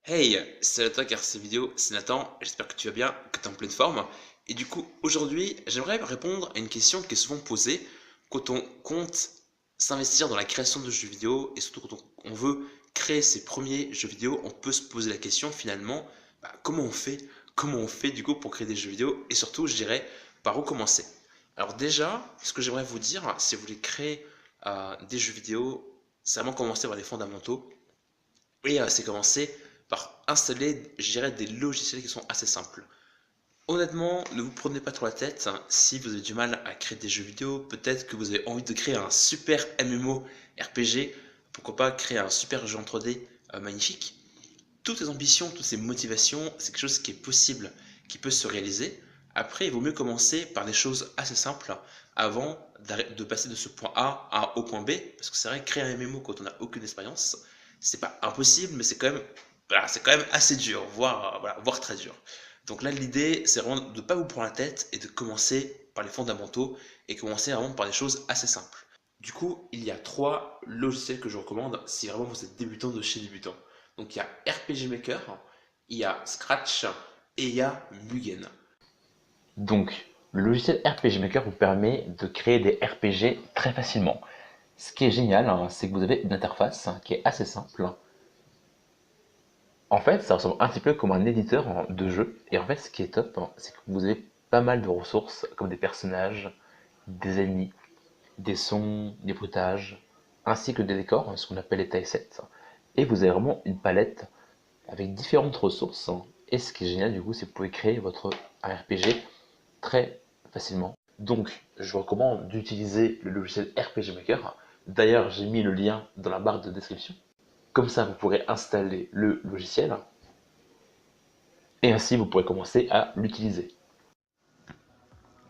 Hey, salut à toi car cette vidéo, c'est Nathan, j'espère que tu vas bien, que tu es en pleine forme. Et du coup, aujourd'hui, j'aimerais répondre à une question qui est souvent posée quand on compte s'investir dans la création de jeux vidéo et surtout quand on veut créer ses premiers jeux vidéo, on peut se poser la question finalement, comment on fait? Comment on fait du coup pour créer des jeux vidéo et surtout, je dirais, par où commencer? Alors déjà, ce que j'aimerais vous dire, si vous voulez créer des jeux vidéo, c'est vraiment commencer par les fondamentaux. Et c'est commencer par installer, je dirais, des logiciels qui sont assez simples. Honnêtement, ne vous prenez pas trop la tête. Si vous avez du mal à créer des jeux vidéo, peut-être que vous avez envie de créer un super MMO RPG, pourquoi pas créer un super jeu en 3D magnifique. Toutes ces ambitions, toutes ces motivations, c'est quelque chose qui est possible, qui peut se réaliser. Après, il vaut mieux commencer par des choses assez simples avant de passer de ce point A au point B, parce que c'est vrai, créer un MMO quand on n'a aucune expérience, c'est pas impossible, mais c'est quand même, voilà, c'est quand même assez dur, voire très dur. Donc là, l'idée, c'est vraiment de ne pas vous prendre la tête et de commencer par les fondamentaux et commencer vraiment par des choses assez simples. Du coup, il y a trois logiciels que je recommande si vraiment vous êtes débutant de chez débutant. Donc il y a RPG Maker, il y a Scratch et il y a Mugen. Donc, le logiciel RPG Maker vous permet de créer des RPG très facilement. Ce qui est génial, c'est que vous avez une interface qui est assez simple. En fait, ça ressemble un petit peu comme un éditeur de jeu. Et en fait, ce qui est top, c'est que vous avez pas mal de ressources, comme des personnages, des ennemis, des sons, des bruitages, ainsi que des décors, ce qu'on appelle les tilesets. Et vous avez vraiment une palette avec différentes ressources. Et ce qui est génial, du coup, c'est que vous pouvez créer votre RPG très facilement. Donc, je vous recommande d'utiliser le logiciel RPG Maker. D'ailleurs, j'ai mis le lien dans la barre de description. Comme ça, vous pourrez installer le logiciel et ainsi vous pourrez commencer à l'utiliser.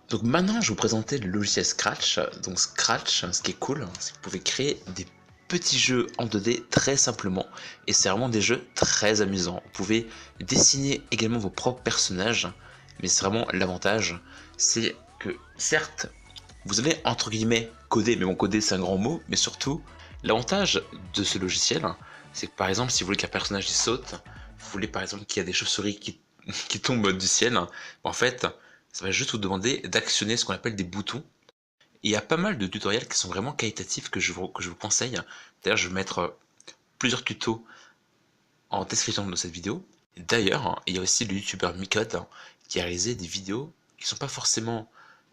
Donc maintenant, je vais vous présenter le logiciel Scratch. Donc Scratch, ce qui est cool, c'est que vous pouvez créer des petits jeux en 2D très simplement. Et c'est vraiment des jeux très amusants. Vous pouvez dessiner également vos propres personnages. Mais c'est vraiment l'avantage, c'est que certes, vous allez entre guillemets coder, mais bon, coder c'est un grand mot, mais surtout, l'avantage de ce logiciel, c'est que par exemple, si vous voulez qu'un personnage il saute, vous voulez par exemple qu'il y a des chauves-souris qui tombent du ciel, en fait, ça va juste vous demander d'actionner ce qu'on appelle des boutons. Et il y a pas mal de tutoriels qui sont vraiment qualitatifs que je vous conseille. D'ailleurs, je vais mettre plusieurs tutos en description de cette vidéo. D'ailleurs, il y a aussi le youtubeur Micode qui a réalisé des vidéos qui sont pas forcément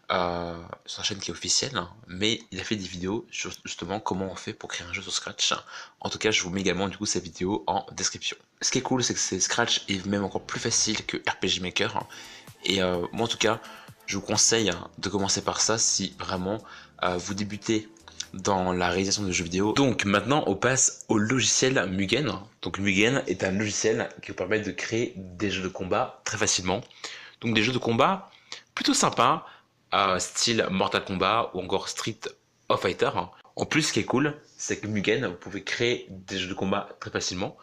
sur sa chaîne qui est officielle, mais il a fait des vidéos sur justement comment on fait pour créer un jeu sur Scratch. En tout cas, je vous mets également du coup sa vidéo en description. Ce qui est cool, c'est que Scratch est même encore plus facile que RPG Maker. Et moi en tout cas, je vous conseille de commencer par ça si vraiment vous débutez dans la réalisation de jeux vidéo. Donc maintenant, on passe au logiciel Mugen. Donc Mugen est un logiciel qui vous permet de créer des jeux de combat très facilement. Donc des jeux de combat plutôt sympas, style Mortal Kombat ou encore Street of Fighter. En plus, ce qui est cool, c'est que Mugen, vous pouvez créer des jeux de combat très facilement.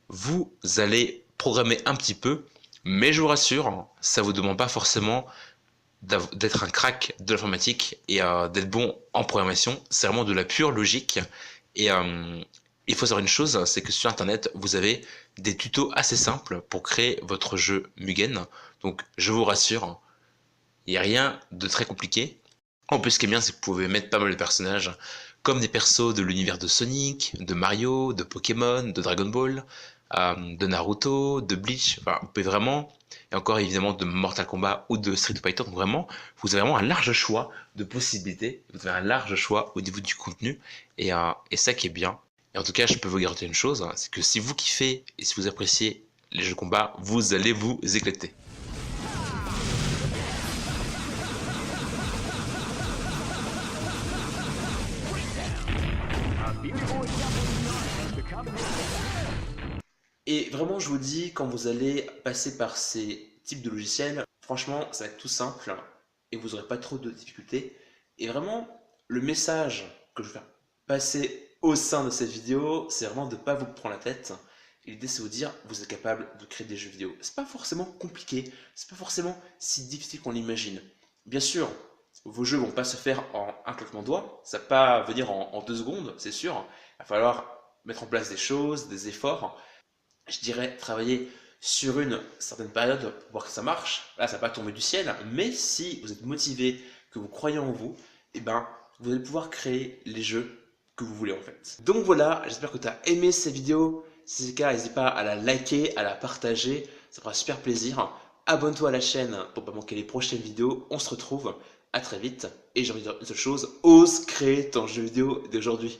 Vous allez programmer un petit peu, mais je vous rassure, ça vous demande pas forcément d'être un crack de l'informatique et d'être bon en programmation. C'est vraiment de la pure logique. Et il faut savoir une chose, c'est que sur Internet, vous avez des tutos assez simples pour créer votre jeu Mugen. Donc, je vous rassure, il n'y a rien de très compliqué. En plus, ce qui est bien, c'est que vous pouvez mettre pas mal de personnages, comme des persos de l'univers de Sonic, de Mario, de Pokémon, de Dragon Ball, de Naruto, de Bleach. Enfin, vous pouvez vraiment, et encore évidemment de Mortal Kombat ou de Street Fighter. Donc vraiment, vous avez vraiment un large choix de possibilités. Vous avez un large choix au niveau du contenu, et ça qui est bien. Et en tout cas, je peux vous garantir une chose, c'est que si vous kiffez et si vous appréciez les jeux de combat, vous allez vous éclater. Et vraiment, je vous dis, quand vous allez passer par ces types de logiciels, franchement, ça va être tout simple et vous n'aurez pas trop de difficultés. Et vraiment, le message que je vais faire passer au sein de cette vidéo, c'est vraiment de ne pas vous prendre la tête. Et l'idée, c'est de vous dire, vous êtes capable de créer des jeux vidéo. C'est pas forcément compliqué, c'est pas forcément si difficile qu'on l'imagine. Bien sûr, vos jeux vont pas se faire en un claquement de doigts, ça va pas venir en 2 secondes, c'est sûr. Il va falloir mettre en place des choses, des efforts. je dirais travailler sur une certaine période pour voir que ça marche. Là, ça va pas tomber du ciel, mais si vous êtes motivé, que vous croyez en vous, et ben, vous allez pouvoir créer les jeux que vous voulez en fait. Donc voilà, j'espère que tu as aimé cette vidéo. Si c'est le cas, n'hésite pas à la liker, à la partager, ça fera super plaisir. Abonne-toi à la chaîne pour ne pas manquer les prochaines vidéos. On se retrouve à très vite. Et j'ai envie de dire une seule chose, ose créer ton jeu vidéo d'aujourd'hui.